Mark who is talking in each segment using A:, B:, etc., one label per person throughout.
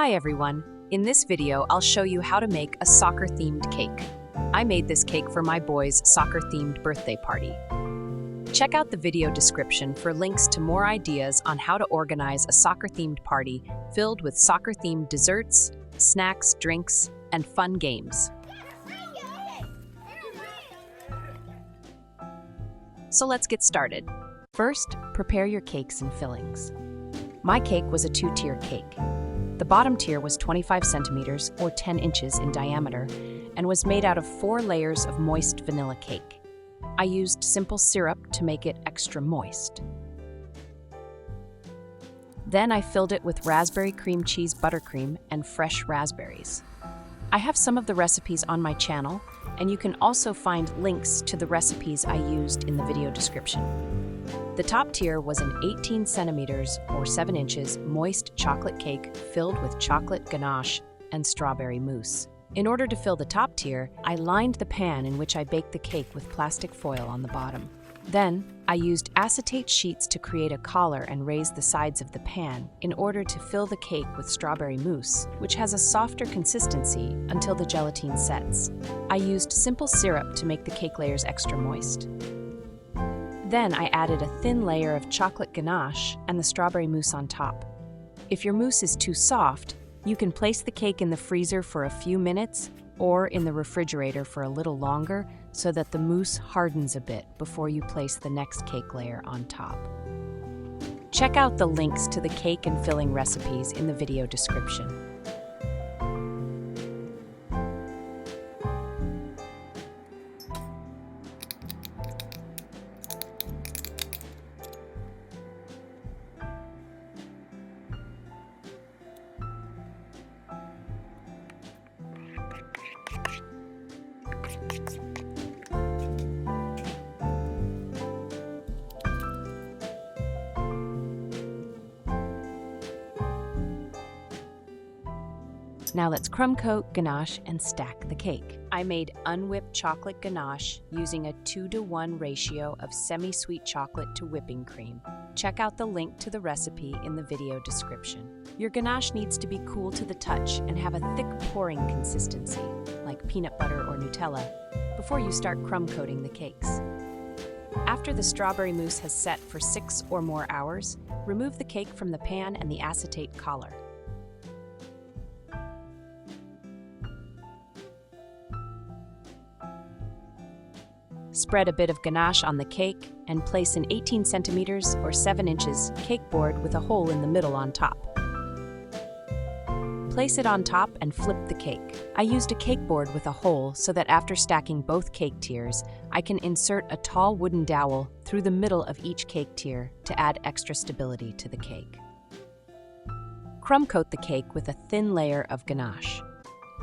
A: Hi everyone, in this video I'll show you how to make a soccer-themed cake. I made this cake for my boy's soccer-themed birthday party. Check out the video description for links to more ideas on how to organize a soccer-themed party filled with soccer-themed desserts, snacks, drinks, and fun games. So let's get started. First, prepare your cakes and fillings. My cake was a two-tier cake. The bottom tier was 25 centimeters or 10 inches in diameter and was made out of 4 layers of moist vanilla cake. I used simple syrup to make it extra moist. Then I filled it with raspberry cream cheese buttercream and fresh raspberries. I have some of the recipes on my channel, and you can also find links to the recipes I used in the video description. The top tier was an 18 centimeters or 7 inches moist chocolate cake filled with chocolate ganache and strawberry mousse. In order to fill the top tier, I lined the pan in which I baked the cake with plastic foil on the bottom. Then, I used acetate sheets to create a collar and raise the sides of the pan in order to fill the cake with strawberry mousse, which has a softer consistency until the gelatine sets. I used simple syrup to make the cake layers extra moist. Then I added a thin layer of chocolate ganache and the strawberry mousse on top. If your mousse is too soft, you can place the cake in the freezer for a few minutes or in the refrigerator for a little longer so that the mousse hardens a bit before you place the next cake layer on top. Check out the links to the cake and filling recipes in the video description. Now let's crumb coat, ganache, and stack the cake. I made unwhipped chocolate ganache using a 2-to-1 ratio of semi-sweet chocolate to whipping cream. Check out the link to the recipe in the video description. Your ganache needs to be cool to the touch and have a thick pouring consistency, like peanut butter or Nutella, before you start crumb coating the cakes. After the strawberry mousse has set for 6 or more hours, remove the cake from the pan and the acetate collar. Spread a bit of ganache on the cake and place an 18 centimeters or 7 inches cake board with a hole in the middle on top. Place it on top and flip the cake. I used a cake board with a hole so that after stacking both cake tiers, I can insert a tall wooden dowel through the middle of each cake tier to add extra stability to the cake. Crumb coat the cake with a thin layer of ganache.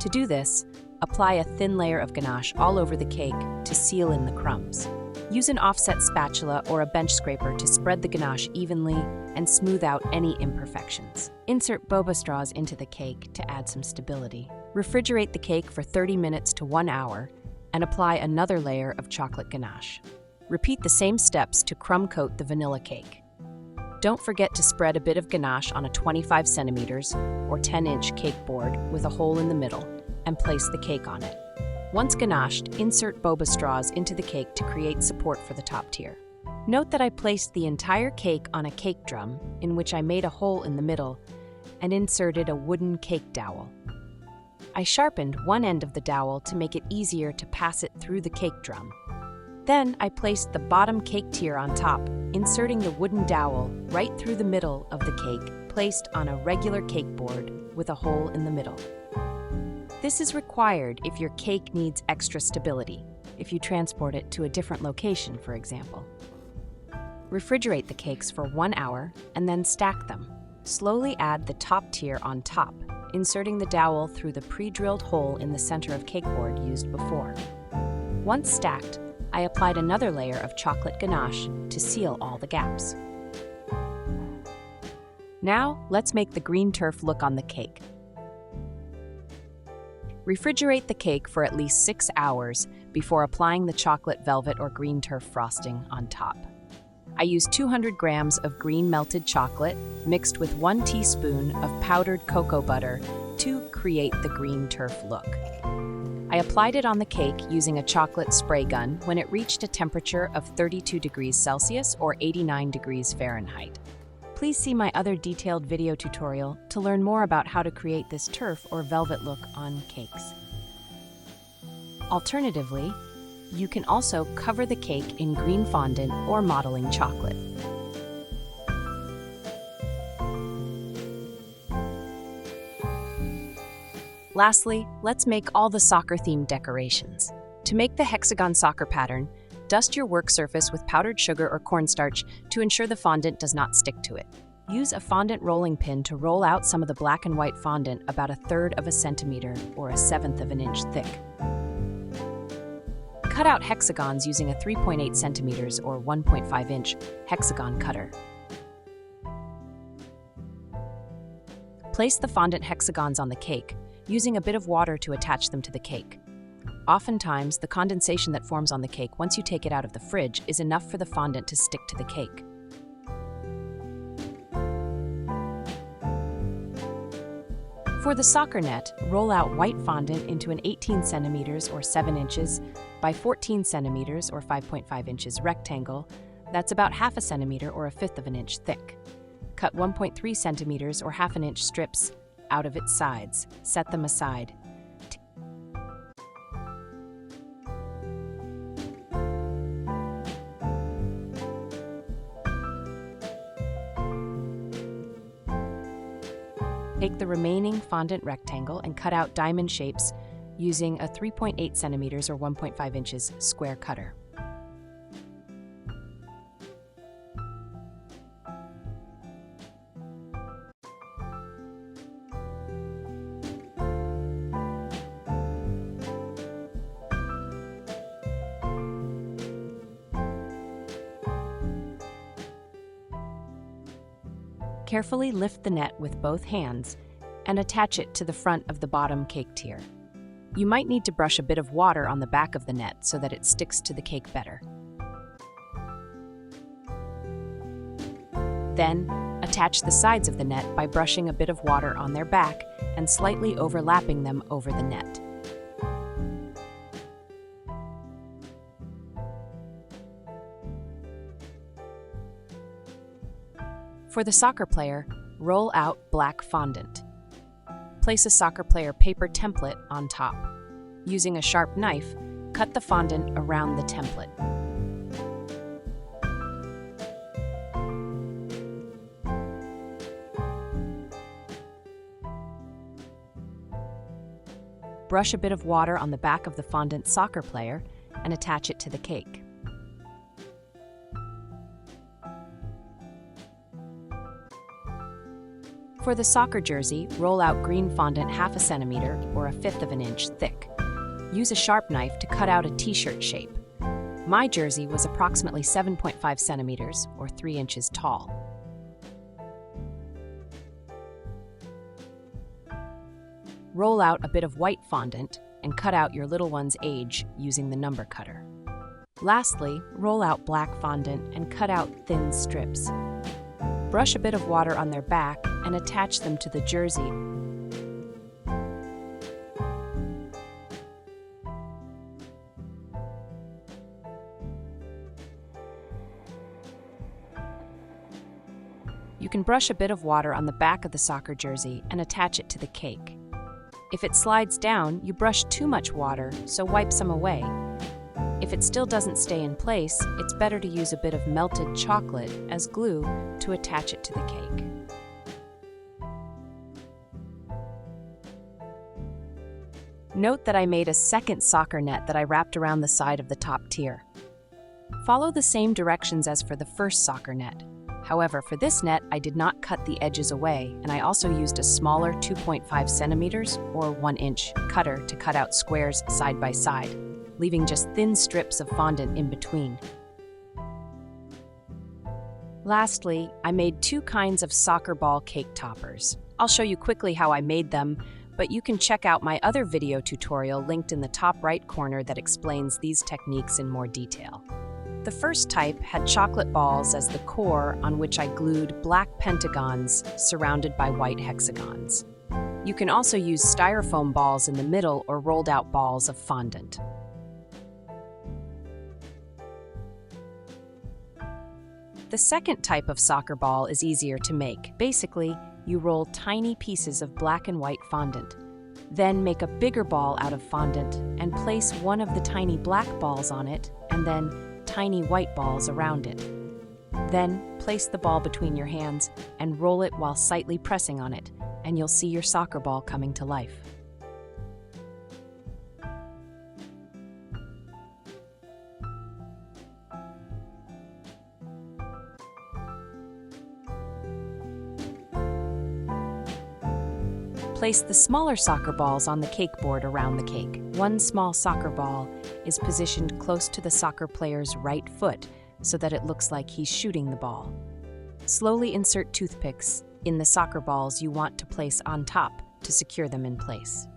A: To do this, apply a thin layer of ganache all over the cake to seal in the crumbs. Use an offset spatula or a bench scraper to spread the ganache evenly and smooth out any imperfections. Insert boba straws into the cake to add some stability. Refrigerate the cake for 30 minutes to 1 hour and apply another layer of chocolate ganache. Repeat the same steps to crumb coat the vanilla cake. Don't forget to spread a bit of ganache on a 25 centimeters or 10-inch cake board with a hole in the middle and place the cake on it. Once ganached, insert boba straws into the cake to create support for the top tier. Note that I placed the entire cake on a cake drum, in which I made a hole in the middle and inserted a wooden cake dowel. I sharpened one end of the dowel to make it easier to pass it through the cake drum. Then I placed the bottom cake tier on top, inserting the wooden dowel right through the middle of the cake, placed on a regular cake board with a hole in the middle. This is required if your cake needs extra stability, if you transport it to a different location, for example. Refrigerate the cakes for 1 hour and then stack them. Slowly add the top tier on top, inserting the dowel through the pre-drilled hole in the center of cake board used before. Once stacked, I applied another layer of chocolate ganache to seal all the gaps. Now, let's make the green turf look on the cake. Refrigerate the cake for at least 6 hours before applying the chocolate velvet or green turf frosting on top. I use 200 grams of green melted chocolate mixed with 1 teaspoon of powdered cocoa butter to create the green turf look. I applied it on the cake using a chocolate spray gun when it reached a temperature of 32 degrees Celsius or 89 degrees Fahrenheit. Please see my other detailed video tutorial to learn more about how to create this turf or velvet look on cakes. Alternatively, you can also cover the cake in green fondant or modeling chocolate. Lastly, let's make all the soccer-themed decorations. To make the hexagon soccer pattern, dust your work surface with powdered sugar or cornstarch to ensure the fondant does not stick to it. Use a fondant rolling pin to roll out some of the black and white fondant about 1/3 of a centimeter or 1/7 of an inch thick. Cut out hexagons using a 3.8 centimeters or 1.5 inch hexagon cutter. Place the fondant hexagons on the cake, using a bit of water to attach them to the cake. Oftentimes, the condensation that forms on the cake once you take it out of the fridge is enough for the fondant to stick to the cake. For the soccer net, roll out white fondant into an 18 centimeters or 7 inches by 14 centimeters or 5.5 inches rectangle that's about 1/2 centimeter or 1/5 of an inch thick. Cut 1.3 centimeters or 1/2 inch strips out of its sides. Set them aside. Take the remaining fondant rectangle and cut out diamond shapes using a 3.8 centimeters or 1.5 inches square cutter. Carefully lift the net with both hands and attach it to the front of the bottom cake tier. You might need to brush a bit of water on the back of the net so that it sticks to the cake better. Then, attach the sides of the net by brushing a bit of water on their back and slightly overlapping them over the net. For the soccer player, roll out black fondant. Place a soccer player paper template on top. Using a sharp knife, cut the fondant around the template. Brush a bit of water on the back of the fondant soccer player and attach it to the cake. For the soccer jersey, roll out green fondant 1/2 centimeter or 1/5 of an inch thick. Use a sharp knife to cut out a t-shirt shape. My jersey was approximately 7.5 centimeters or 3 inches tall. Roll out a bit of white fondant and cut out your little one's age using the number cutter. Lastly, roll out black fondant and cut out thin strips. Brush a bit of water on their back and attach them to the jersey. You can brush a bit of water on the back of the soccer jersey and attach it to the cake. If it slides down, you brush too much water, so wipe some away. If it still doesn't stay in place, it's better to use a bit of melted chocolate as glue to attach it to the cake. Note that I made a second soccer net that I wrapped around the side of the top tier. Follow the same directions as for the first soccer net. However, for this net, I did not cut the edges away, and I also used a smaller 2.5 centimeters or 1 inch cutter to cut out squares side by side, leaving just thin strips of fondant in between. Lastly, I made 2 kinds of soccer ball cake toppers. I'll show you quickly how I made them, but you can check out my other video tutorial linked in the top right corner that explains these techniques in more detail. The first type had chocolate balls as the core on which I glued black pentagons surrounded by white hexagons. You can also use styrofoam balls in the middle or rolled out balls of fondant. The second type of soccer ball is easier to make. Basically, you roll tiny pieces of black and white fondant. Then make a bigger ball out of fondant and place one of the tiny black balls on it and then tiny white balls around it. Then place the ball between your hands and roll it while slightly pressing on it, and you'll see your soccer ball coming to life. Place the smaller soccer balls on the cake board around the cake. One small soccer ball is positioned close to the soccer player's right foot so that it looks like he's shooting the ball. Slowly insert toothpicks in the soccer balls you want to place on top to secure them in place.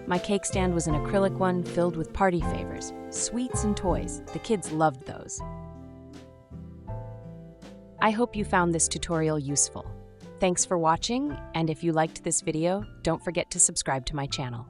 A: My cake stand was an acrylic one filled with party favors, sweets and toys. The kids loved those. I hope you found this tutorial useful. Thanks for watching, and if you liked this video, don't forget to subscribe to my channel.